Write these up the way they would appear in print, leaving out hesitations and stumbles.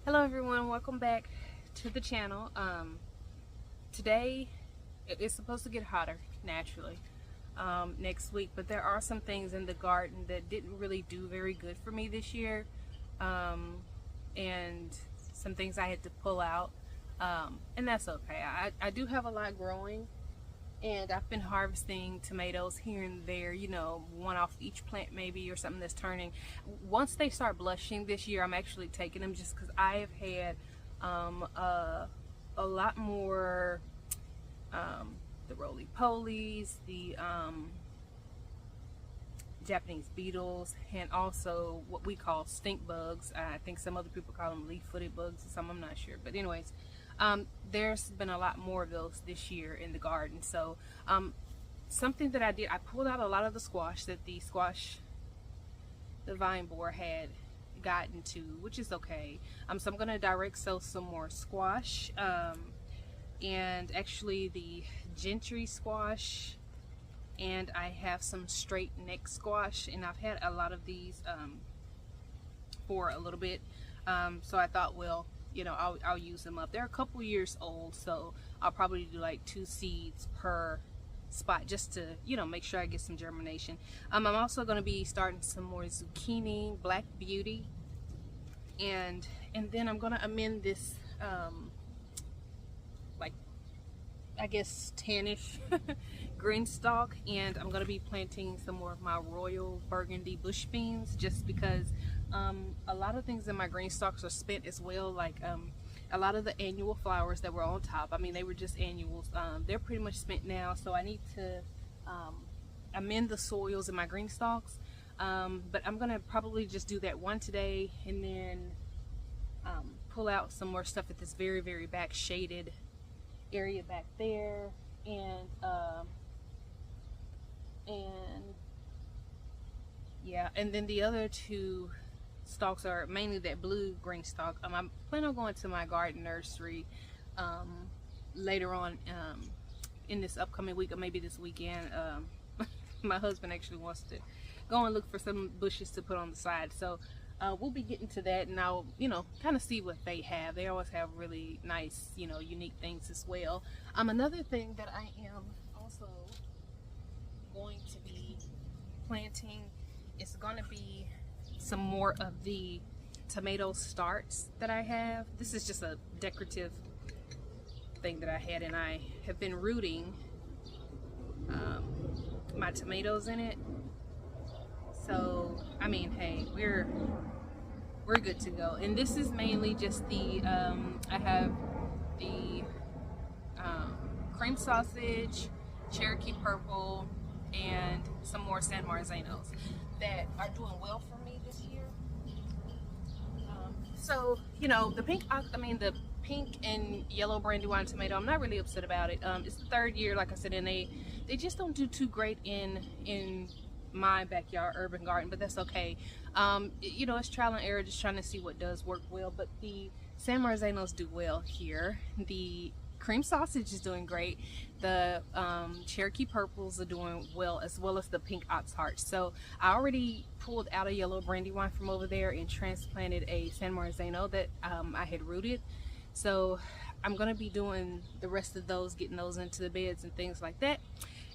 Hello everyone, welcome back to the channel. Today it's supposed to get hotter naturally next week, but there are some things in the garden that didn't really do very good for me this year, and some things I had to pull out, and that's okay. I do have a lot growing, and I've been harvesting tomatoes here and there, you know, one off each plant maybe, or something that's turning. Once they start blushing this year, I'm actually taking them, just because I have had a lot more the roly-polies, the Japanese beetles, and also what we call stink bugs. I think some other people call them leaf-footed bugs or some, I'm not sure. But anyways, there's been a lot more of those this year in the garden. So something that I did, I pulled out a lot of the squash that the vine borer had gotten to, which is okay. So I'm gonna direct sow some more squash, and actually the gentry squash, and I have some straight neck squash, and I've had a lot of these for a little bit, so I thought, well, you know, I'll use them up. They're a couple years old, so I'll probably do like 2 seeds per spot, just to, you know, make sure I get some germination. I'm also going to be starting some more zucchini, black beauty, and then I'm going to amend this like, I guess, tannish green stalk, and I'm going to be planting some more of my royal burgundy bush beans, just because a lot of things in my green stalks are spent as well. Like a lot of the annual flowers that were on top, I mean, they were just annuals, they're pretty much spent now, so I need to amend the soils in my green stalks, but I'm gonna probably just do that one today, and then pull out some more stuff at this very back shaded area back there, and yeah, and then the other 2 stalks are mainly that blue green stalk. I plan on going to my garden nursery later on in this upcoming week, or maybe this weekend. My husband actually wants to go and look for some bushes to put on the side, so we'll be getting to that, and I'll, you know, kind of see what they have. They always have really nice, you know, unique things as well. Another thing that I am also going to be planting is going to be some more of the tomato starts that I have. This is just a decorative thing that I had, and I have been rooting my tomatoes in it. So I mean, hey, we're good to go. And this is mainly just the I have the cream sausage, Cherokee purple, and some more San Marzanos that are doing well for me this year. So, you know, the pink and yellow brandywine tomato, I'm not really upset about it. It's the 3rd year, like I said, and they just don't do too great in my backyard urban garden, but that's okay. You know, it's trial and error, just trying to see what does work well. But the San Marzanos do well here. The cream sausage is doing great. The Cherokee purples are doing well as the pink ox hearts. So I already pulled out a yellow brandywine from over there and transplanted a San Marzano that I had rooted. So I'm gonna be doing the rest of those, getting those into the beds and things like that.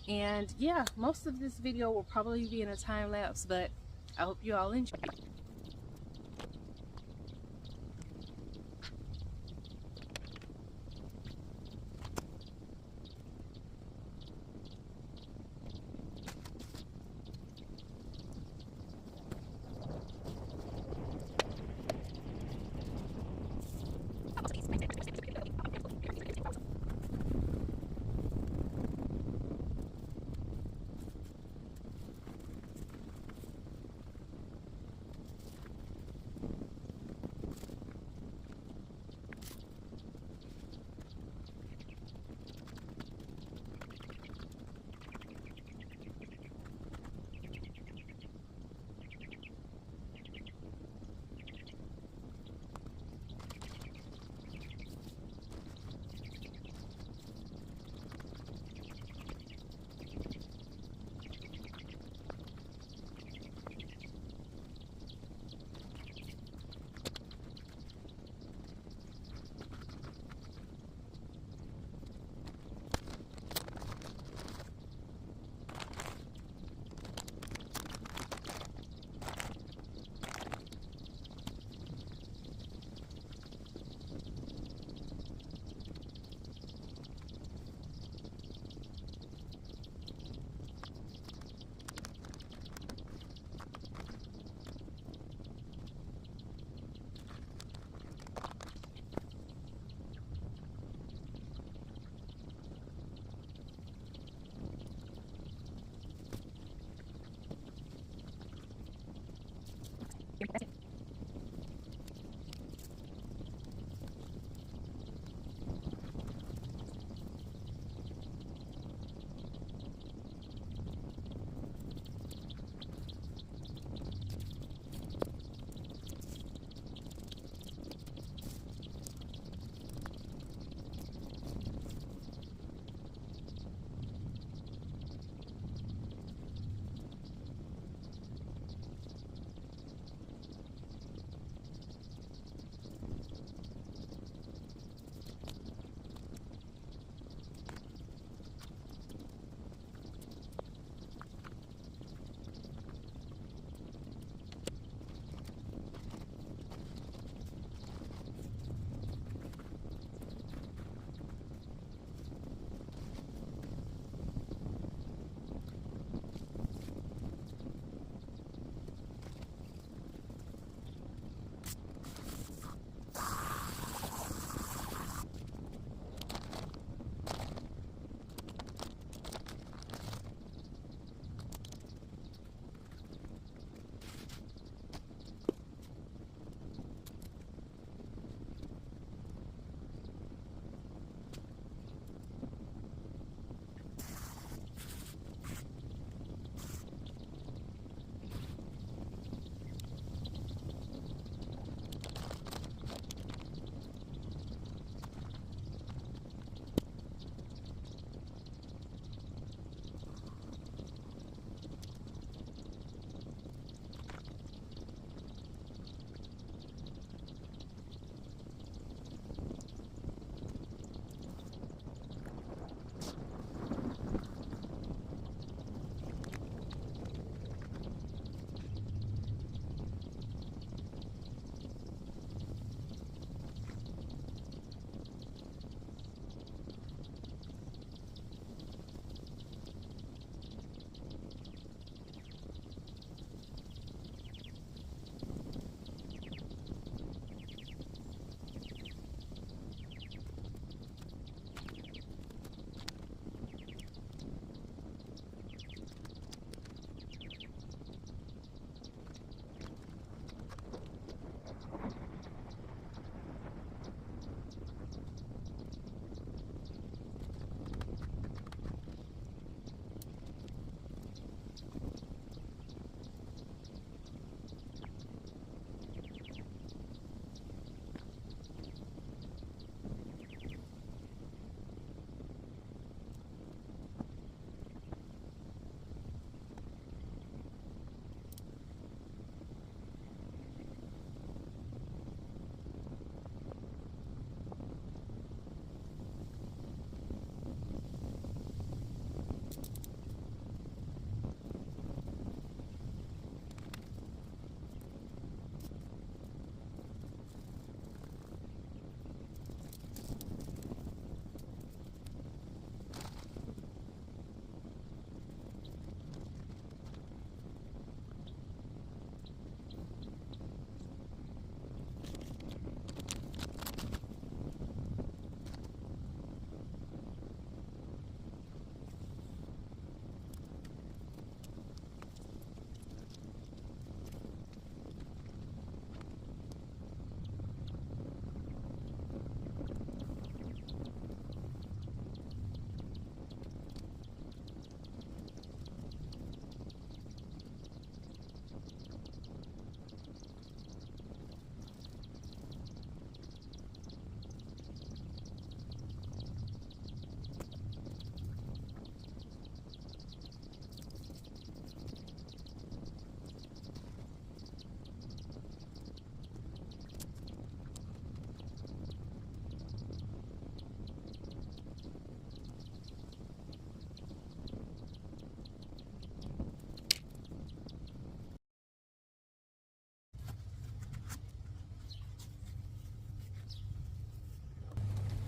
And yeah, most of this video will probably be in a time lapse, but I hope you all enjoy.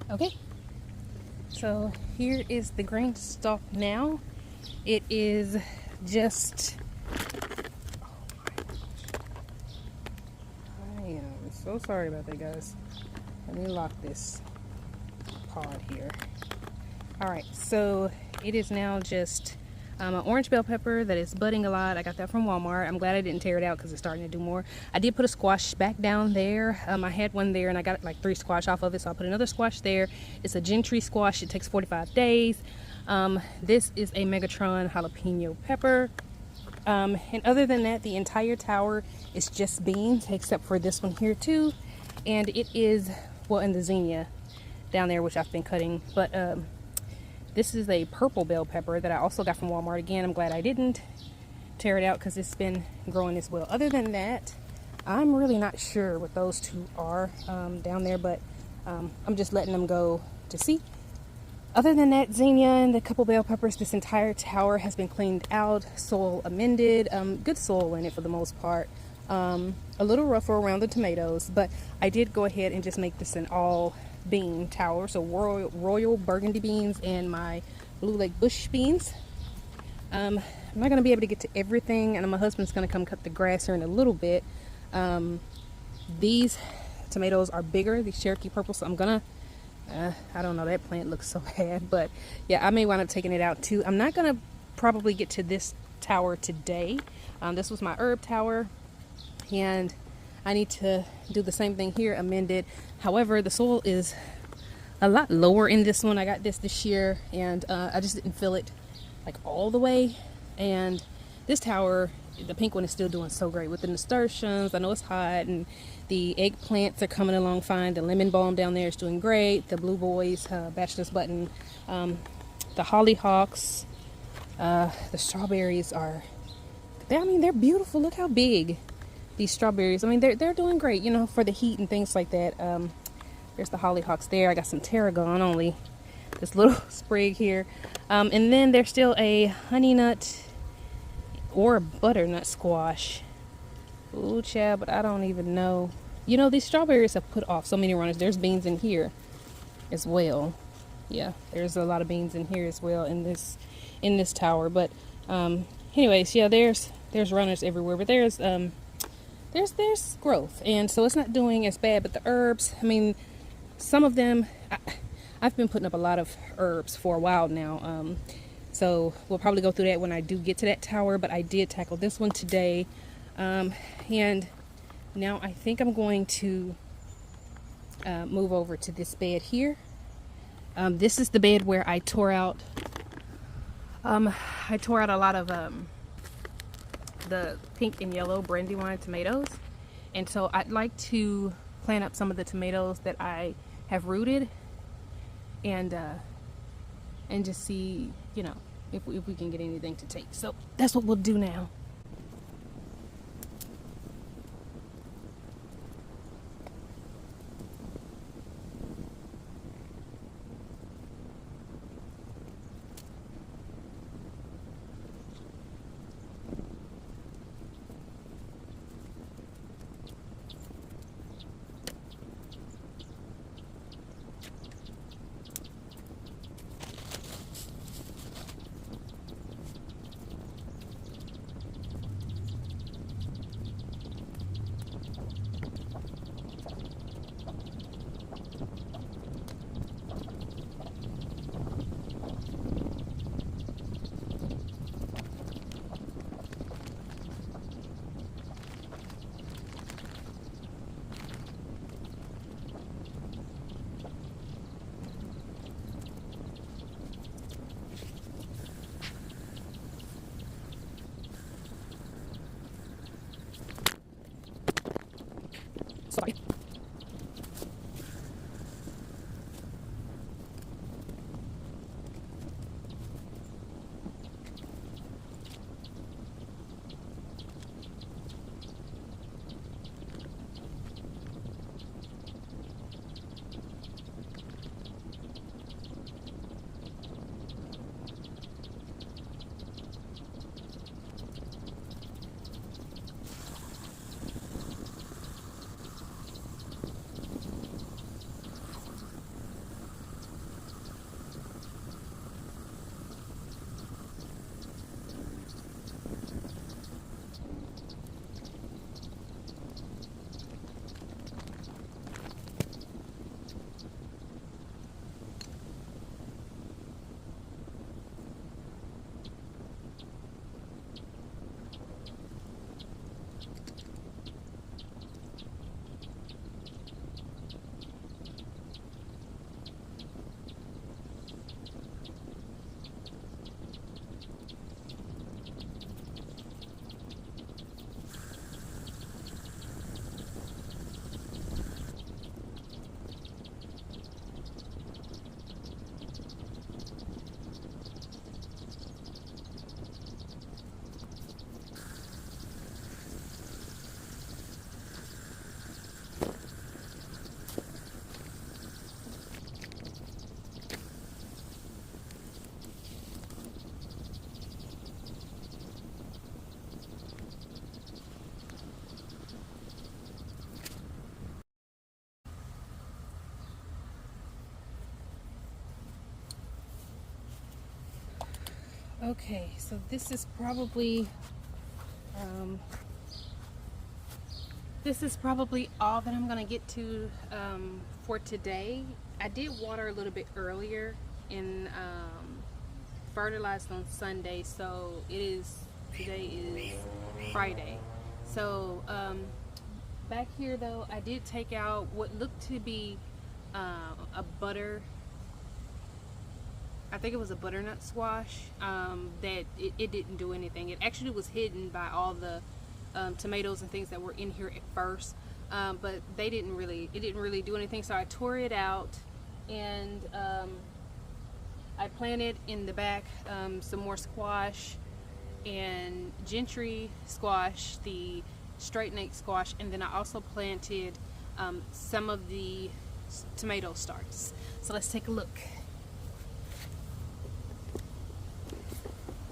Okay, so here is the grain stalk now. It is just, I am so sorry about that, guys. Let me lock this pod here. All right, so it is now just an orange bell pepper that is budding a lot. I got that from Walmart. I'm glad I didn't tear it out because it's starting to do more. I did put a squash back down there. I had one there and I got like 3 squash off of it, so I'll put another squash there. It's a Gentry squash. It takes 45 days. This is a Megatron jalapeno pepper. And other than that, the entire tower is just beans, except for this one here too. And it is, well, in the zinnia down there, which I've been cutting. But this is a purple bell pepper that I also got from Walmart. Again, I'm glad I didn't tear it out because it's been growing as well. Other than that, I'm really not sure what those two are down there, but I'm just letting them go to see. Other than that, zinnia and the couple bell peppers, this entire tower has been cleaned out, soil amended, good soil in it for the most part. A little rougher around the tomatoes, but I did go ahead and just make this an all bean tower. So royal burgundy beans and my Blue Lake Bush beans. I'm not going to be able to get to everything, and my husband's going to come cut the grass here in a little bit. These tomatoes are bigger, these Cherokee purple, so I'm gonna I don't know, that plant looks so bad, but yeah, I may wind up taking it out too. I'm not gonna probably get to this tower today. This was my herb tower, and I need to do the same thing here, amend it. However, the soil is a lot lower in this one. I got this year, and I just didn't fill it like all the way. And this tower, the pink one, is still doing so great with the nasturtiums. I know it's hot, and the eggplants are coming along fine. The lemon balm down there is doing great. The blue boys, bachelor's button, the hollyhocks, the strawberries are, I mean, they're beautiful. Look how big these strawberries. I mean, they're doing great, you know, for the heat and things like that. There's the hollyhocks there. I got some tarragon, only this little sprig here. And then there's still a honey nut or a butternut squash. Ooh, child, but I don't even know. You know, these strawberries have put off so many runners. There's beans in here as well. Yeah, there's a lot of beans in here as well in this tower. But anyways, yeah, there's runners everywhere. But there's growth, and so it's not doing as bad. But the herbs, I mean, some of them, I've been putting up a lot of herbs for a while now. So we'll probably go through that when I do get to that tower, but I did tackle this one today. And now I think I'm going to move over to this bed here. This is the bed where I tore out a lot of the pink and yellow Brandywine tomatoes. And so I'd like to plant up some of the tomatoes that I have rooted, and just see, you know, if we can get anything to take. So that's what we'll do now. Okay, so this is probably all that I'm gonna get to for today. I did water a little bit earlier and fertilized on Sunday, so today is Friday. So back here though, I did take out what looked to be a butter, I think it was a butternut squash, that it didn't do anything. It actually was hidden by all the tomatoes and things that were in here at first, but it didn't really do anything. So I tore it out, and I planted in the back some more squash and gentry squash, the straight neck squash, and then I also planted some of the tomato starts. So let's take a look.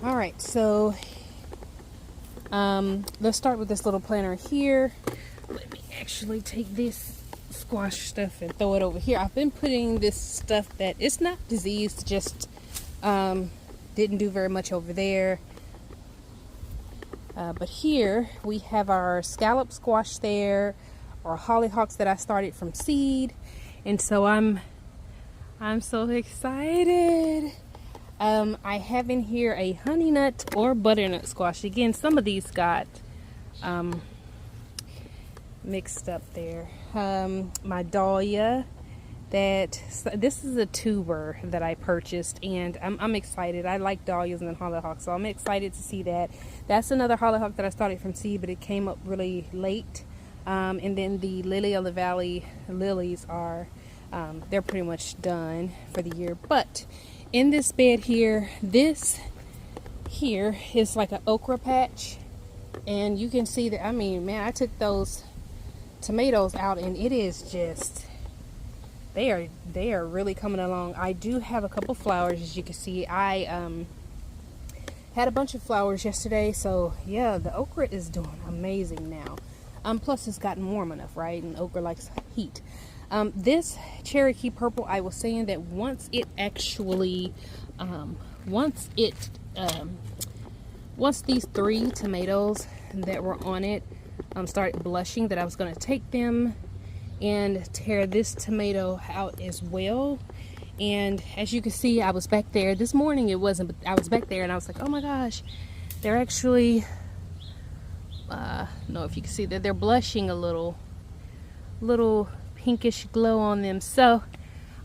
All right, so let's start with this little planter here. Let me actually take this squash stuff and throw it over here. I've been putting this stuff that it's not diseased, just didn't do very much over there. But here we have our scallop squash there, or hollyhocks that I started from seed, and so I'm so excited. I have in here a honey nut or butternut squash. Again, some of these got mixed up there. My dahlia, this is a tuber that I purchased, and I'm excited. I like dahlias and hollyhocks, so I'm excited to see that. That's another hollyhock that I started from seed, but it came up really late. And then the lily of the valley lilies are they're pretty much done for the year. But in this bed here, this here is like an okra patch, and you can see that, I mean, man, I took those tomatoes out and it is just, they are really coming along. I do have a couple flowers, as you can see. I had a bunch of flowers yesterday, so yeah, the okra is doing amazing now. Plus it's gotten warm enough, right? And okra likes heat. This Cherokee purple, I was saying that once these 3 tomatoes that were on it started blushing, that I was going to take them and tear this tomato out as well. And as you can see, I was back there this morning. It wasn't, but I was back there and I was like, oh my gosh, they're actually know if you can see that they're blushing a little pinkish glow on them. So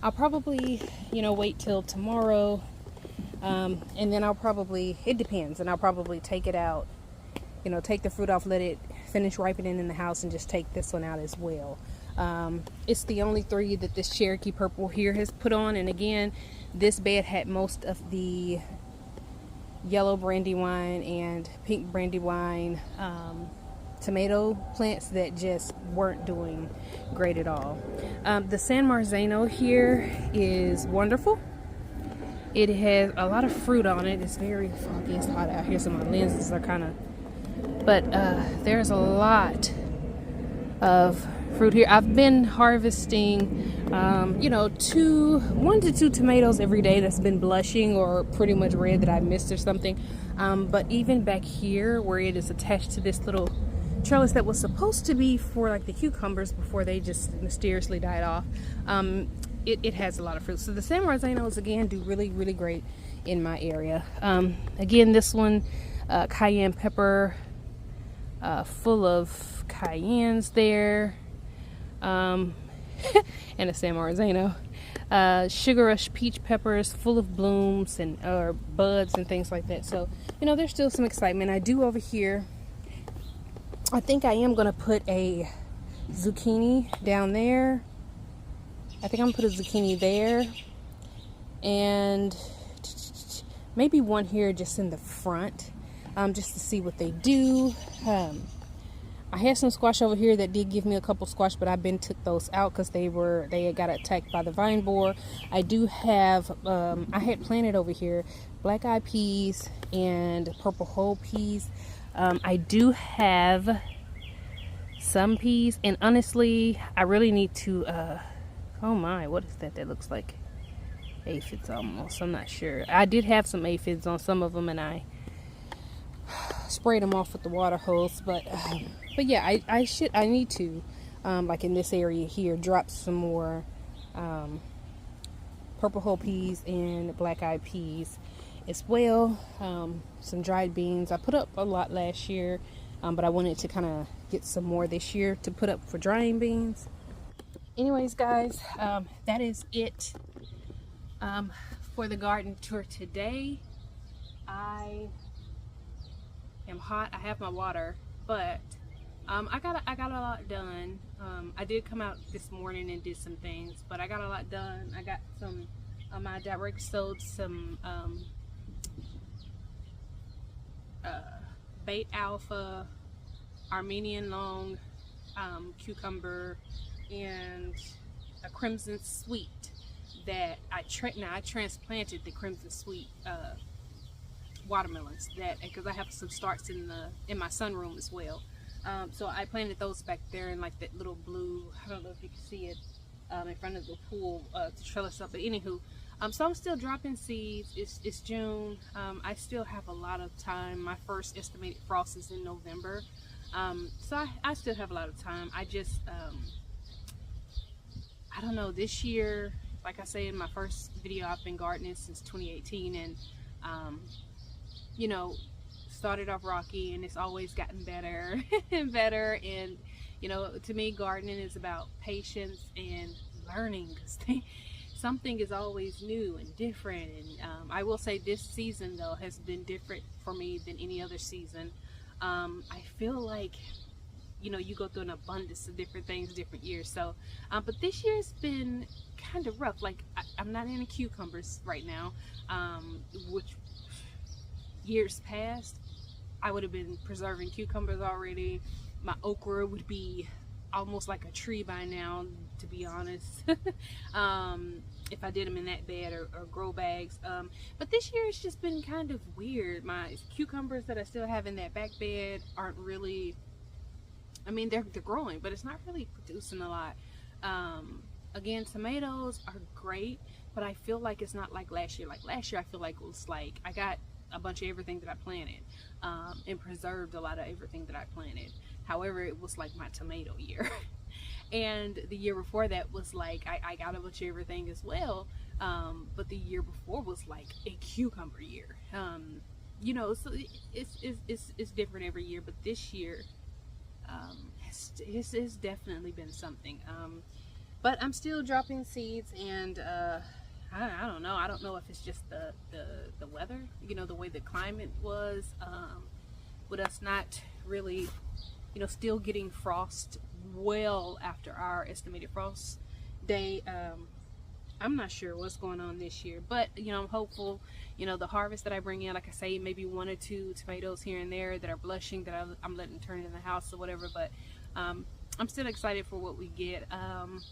I'll probably, wait till tomorrow, and then I'll probably, it depends, and I'll probably take it out, take the fruit off, let it finish ripening in the house, and just take this one out as well. It's the only 3 that this Cherokee purple here has put on, and again, this bed had most of the yellow brandywine and pink brandywine tomato plants that just weren't doing great at all. The San Marzano here is wonderful. It has a lot of fruit on it. It's very foggy. It's hot out here, so my lenses are kind of, but there's a lot of fruit here. I've been harvesting 1 to 2 tomatoes every day that's been blushing or pretty much red that I missed or something. But even back here where it is attached to this little trellis that was supposed to be for like the cucumbers before they just mysteriously died off, it has a lot of fruit. So the San Marzanos again do really, really great in my area. Again, this one, cayenne pepper, full of cayennes there, and a San Marzano. Sugar Rush peach peppers full of blooms and buds and things like that. So there's still some excitement. I do over here, I think I am going to put a zucchini down there. I think I'm going to put a zucchini there, and maybe one here just in the front, just to see what they do. I had some squash over here that did give me a couple squash, but I've been took those out because they had got attacked by the vine borer. I do have, I had planted over here black eyed peas and purple whole peas. I do have some peas, and honestly, I really need to, oh my, what is that looks like? aphids almost. I'm not sure. I did have some aphids on some of them, and I sprayed them off with the water hose. But yeah, I need to, like in this area here, drop some more purple hull peas and black-eyed peas as well. Some dried beans. I put up a lot last year, but I wanted to kind of get some more this year to put up for drying beans. Anyways, guys, that is it for the garden tour today. I am hot. I have my water, but I got a lot done. I did come out this morning and did some things, but I got a lot done. I got some I direct sowed some Bait Alpha, Armenian long, cucumber, and a Crimson Sweet that I transplanted the Crimson Sweet watermelons, that because I have some starts in my sunroom as well. So I planted those back there in like that little blue, I don't know if you can see it, in front of the pool to trellis up. But anywho, so I'm still dropping seeds. It's June. I still have a lot of time. My first estimated frost is in November. So I still have a lot of time. I just, I don't know, this year, like I say in my first video, I've been gardening since 2018, and you know, started off rocky, and it's always gotten better and better. And you know, to me, gardening is about patience and learning. Something is always new and different. And I will say this season though has been different for me than any other season. I feel like, you know, you go through an abundance of different things different years. So but this year's been kind of rough. Like I'm not into cucumbers right now, which years past I would have been preserving cucumbers already. My okra would be almost like a tree by now, to be honest. If I did them in that bed or grow bags. But this year it's just been kind of weird. My cucumbers that I still have in that back bed aren't really, I mean, they're growing, but it's not really producing a lot. Again, tomatoes are great, but I feel like it's not like last year. Like last year I feel like it was like I got a bunch of everything that I planted, and preserved a lot of everything that I planted. However, it was like my tomato year. And the year before that was like I got a bunch of everything as well, but the year before was like a cucumber year. You know, so it's different every year, but this year it's definitely been something. But I'm still dropping seeds, and I don't know. I don't know if it's just the weather, you know, the way the climate was, with us not really, you know, still getting frost well after our estimated frost day. I'm not sure what's going on this year, but you know, I'm hopeful. You know, the harvest that I bring in, like I say, maybe 1 or 2 tomatoes here and there that are blushing that I'm letting turn in the house or whatever. But I'm still excited for what we get.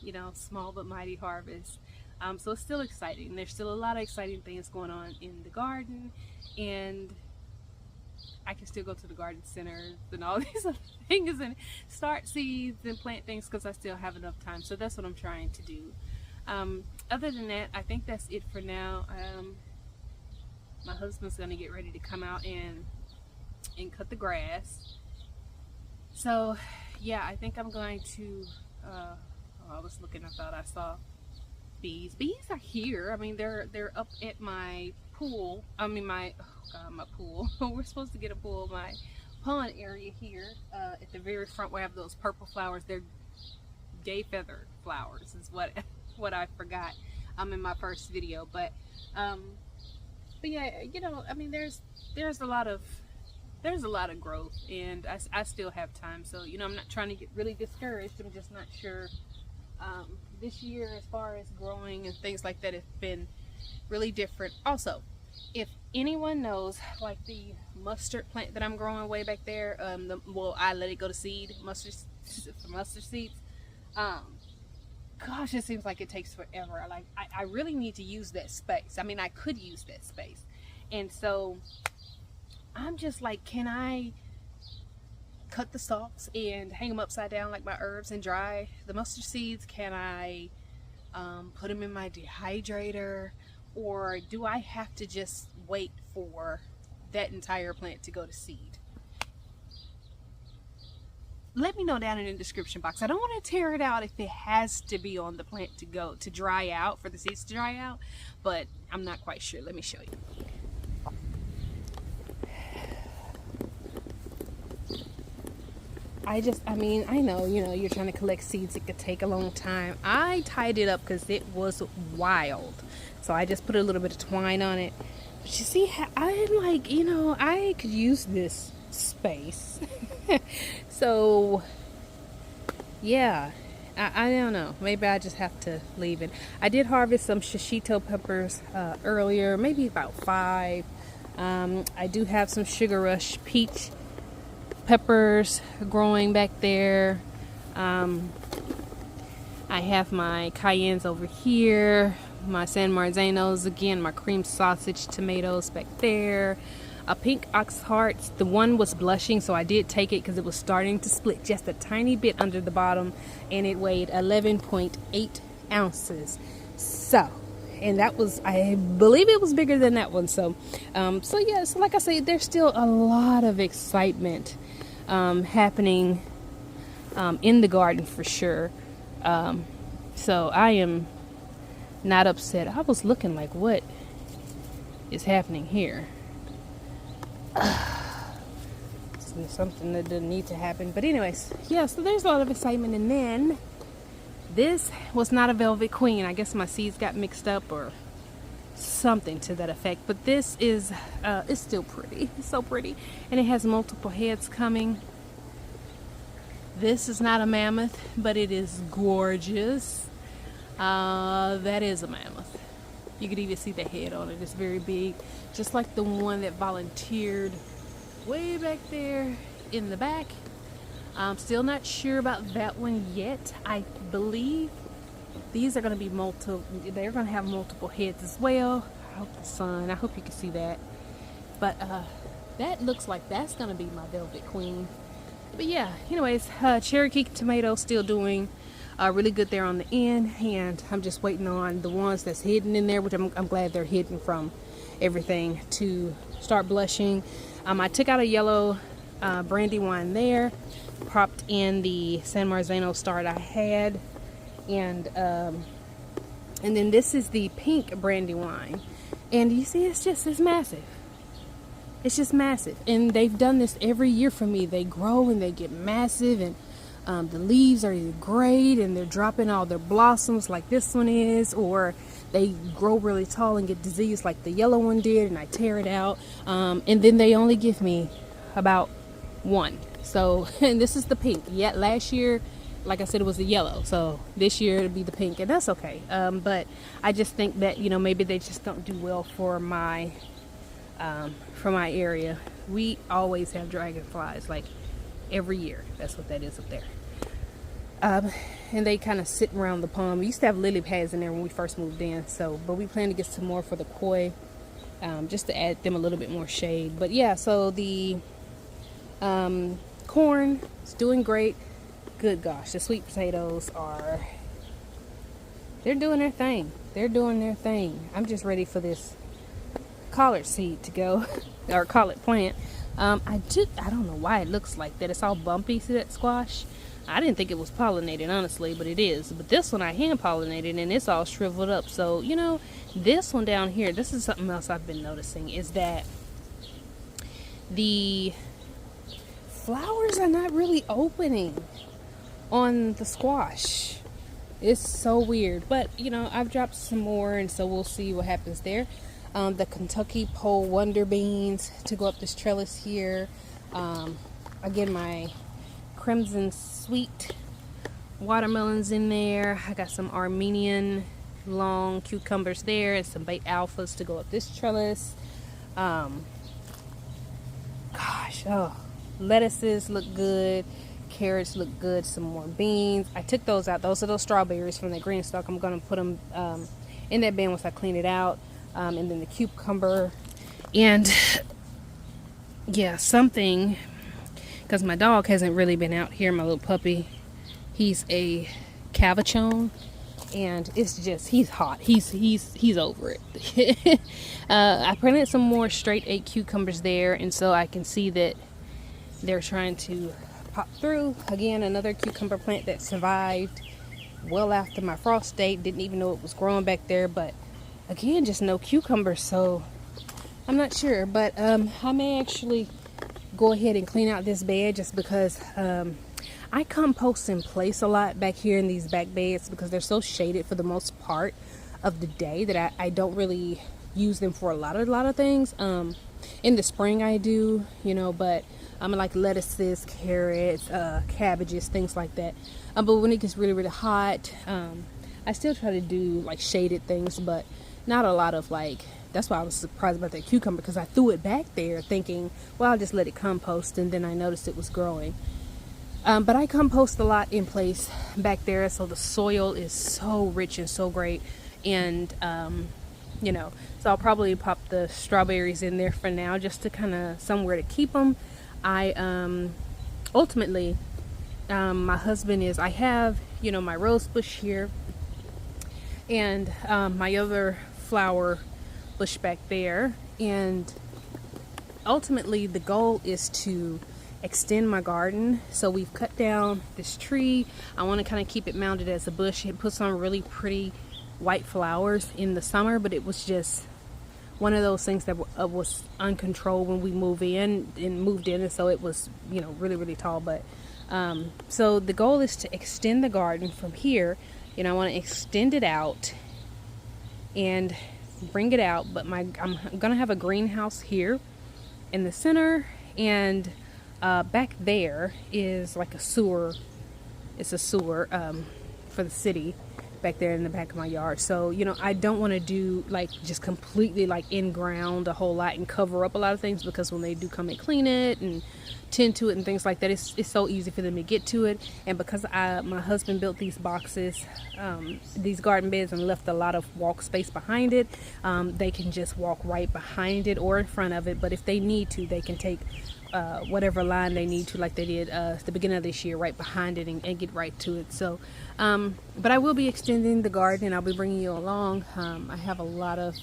You know, small but mighty harvest. So it's still exciting. There's still a lot of exciting things going on in the garden, and I can still go to the garden center and all these other things and start seeds and plant things because I still have enough time. So that's what I'm trying to do. Other than that, I think that's it for now. My husband's gonna get ready to come out and cut the grass. So yeah, I think I'm going to, I was looking, I thought I saw bees. Bees are here. I mean, they're up at my pool. I mean, my pool. We're supposed to get a pool. My pond area here, at the very front where I have those purple flowers. They're gay feather flowers is what I forgot in my first video. But yeah, you know, I mean, there's a lot of growth, and I still have time. So, you know, I'm not trying to get really discouraged. I'm just not sure. This year, as far as growing and things like that, it's been really different. Also, if anyone knows, like the mustard plant that I'm growing way back there, well, I let it go to seed, mustard seeds. Gosh, it seems like it takes forever. Like I really need to use that space. I mean, I could use that space, and so I'm just like, can I cut the stalks and hang them upside down like my herbs and dry the mustard seeds? Can I put them in my dehydrator? or do I have to just wait for that entire plant to go to seed? Let me know down in the description box. I don't want to tear it out if it has to be on the plant to go to dry out, for the seeds to dry out, but I'm not quite sure. Let me show you. I mean, I know, you know, you're trying to collect seeds. It could take a long time. I tied it up because it was wild. So I just put a little bit of twine on it. But you see, I'm like, you know, I could use this space. So, yeah, I don't know. Maybe I just have to leave it. I did harvest some shishito peppers earlier, maybe about 5. I do have some Sugar Rush peach peppers growing back there. I have my cayennes over here, my San Marzanos, again my cream sausage tomatoes back there, a pink ox hearts. The one was blushing, so I did take it because it was starting to split just a tiny bit under the bottom, and it weighed 11.8 ounces. So, and that was, I believe it was bigger than that one. So yeah, so like I say, there's still a lot of excitement happening in the garden for sure. So I am not upset. I was looking like, what is happening here? Something that didn't need to happen. But anyways, yeah, so there's a lot of excitement. And then this was not a Velvet Queen. I guess my seeds got mixed up or something to that effect. But this is it's still pretty. It's so pretty, and it has multiple heads coming. This is not a mammoth, but it is gorgeous. That is a mammoth. You could even see the head on it. It's very big, just like the one that volunteered way back there in the back. I'm still not sure about that one yet. I believe these are going to be they're going to have multiple heads as well. I hope the sun, I hope you can see that. But that looks like that's going to be my Velvet Queen. But yeah, anyways, Cherokee tomato still doing really good there on the end, and I'm just waiting on the ones that's hidden in there, which I'm glad they're hidden from everything, to start blushing. I took out a yellow Brandywine there, propped in the San Marzano start I had, and then this is the pink Brandywine, and you see it's massive. It's just massive, and they've done this every year for me. They grow and they get massive, and the leaves are either great and they're dropping all their blossoms like this one is, or they grow really tall and get diseased like the yellow one did, and I tear it out, and then they only give me about one. So, and this is the pink. Yeah, last year, like I said, it was the yellow, so this year it'll be the pink, and that's okay. But I just think that, you know, maybe they just don't do well for my area. We always have dragonflies, like every year. That's what that is up there. And they kind of sit around the pond. We used to have lily pads in there when we first moved in, so, but we plan to get some more for the koi, just to add them a little bit more shade. But yeah, so the corn is doing great. Good gosh, the sweet potatoes they're doing their thing. They're doing their thing. I'm just ready for this collard seed to go, or collard plant. I don't know why it looks like that. It's all bumpy. See that squash? I didn't think it was pollinated, honestly, but it is. But this one I hand pollinated, and it's all shriveled up. So, you know, this one down here, this is something else I've been noticing, is that the flowers are not really opening on the squash. It's so weird. But, you know, I've dropped some more, and so we'll see what happens there. The Kentucky Pole Wonder Beans to go up this trellis here. Again, my Crimson Sweet watermelons in there. I got some Armenian long cucumbers there, and some Bait Alphas to go up this trellis. Lettuces look good. Carrots look good. Some more beans. I took those out. Those are those strawberries from the green stalk. I'm going to put them in that bin once I clean it out. And then the cucumber. And yeah, something, because my dog hasn't really been out here, my little puppy. He's a Cavachon, and it's just, he's hot. He's over it. I planted some more straight 8 cucumbers there, and so I can see that they're trying to pop through. Again, another cucumber plant that survived well after my frost date. Didn't even know it was growing back there, but again, just no cucumbers, so I'm not sure. But I may actually go ahead and clean out this bed, just because I compost in place a lot back here in these back beds, because they're so shaded for the most part of the day that I don't really use them for a lot of things. In the spring I do, you know, but I'm like lettuces, carrots, cabbages, things like that. But when it gets really hot, I still try to do like shaded things, but not a lot of like, that's why I was surprised about that cucumber, because I threw it back there thinking, well, I'll just let it compost, and then I noticed it was growing. But I compost a lot in place back there, so the soil is so rich and so great. And you know, so I'll probably pop the strawberries in there for now, just to kind of somewhere to keep them. I ultimately, my husband is, I have, you know, my rose bush here, and my other flower bush back there, and ultimately the goal is to extend my garden. So we've cut down this tree. I want to kind of keep it mounted as a bush. It puts on really pretty white flowers in the summer, but it was just one of those things that was uncontrolled when we moved in, and so it was, you know, really tall. But so the goal is to extend the garden from here. You know, I want to extend it out and bring it out, but I'm gonna have a greenhouse here in the center, and back there is like a sewer. It's a sewer for the city back there in the back of my yard. So, you know, I don't want to do like just completely like in ground a whole lot and cover up a lot of things, because when they do come and clean it and tend to it and things like that, it's so easy for them to get to it. And because my husband built these boxes, these garden beds, and left a lot of walk space behind it, they can just walk right behind it or in front of it. But if they need to, they can take whatever line they need to, like they did at the beginning of this year, right behind it, and get right to it. So but I will be extending the garden, and I'll be bringing you along. I have a lot of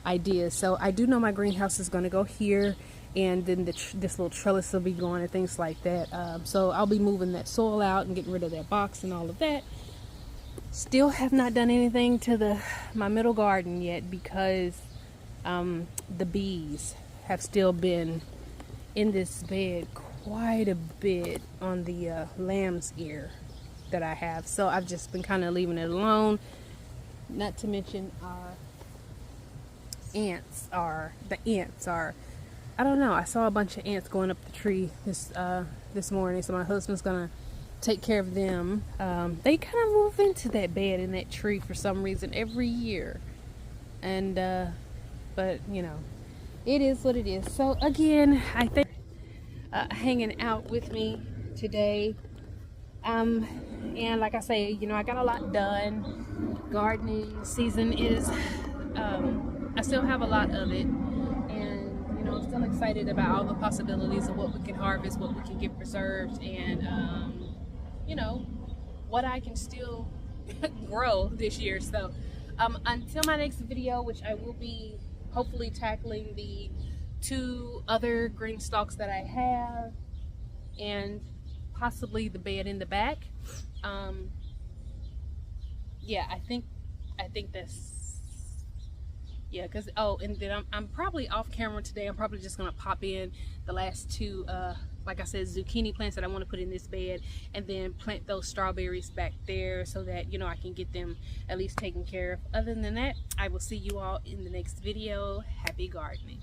ideas. So I do know my greenhouse is going to go here, and then this little trellis will be going and things like that. So I'll be moving that soil out and getting rid of that box and all of that. Still have not done anything to my middle garden yet, because the bees have still been in this bed quite a bit on the lamb's ear that I have. So I've just been kind of leaving it alone. Not to mention the ants are, I don't know, I saw a bunch of ants going up the tree this morning, so my husband's gonna take care of them. They kind of move into that bed in that tree for some reason every year, and but you know, it is what it is. So again, I think hanging out with me today, and like I say, you know, I got a lot done. Gardening season is I still have a lot of it, and you know, I'm still excited about all the possibilities of what we can harvest, what we can get preserved, and you know, what I can still grow this year. So until my next video, which I will be hopefully tackling the 2 other green stalks that I have, and possibly the bed in the back. Yeah, I think that's, yeah, because and then I'm probably off camera today. I'm probably just gonna pop in the last 2 like I said, zucchini plants that I want to put in this bed, and then plant those strawberries back there, so that, you know, I can get them at least taken care of. Other than that, I will see you all in the next video. Happy gardening.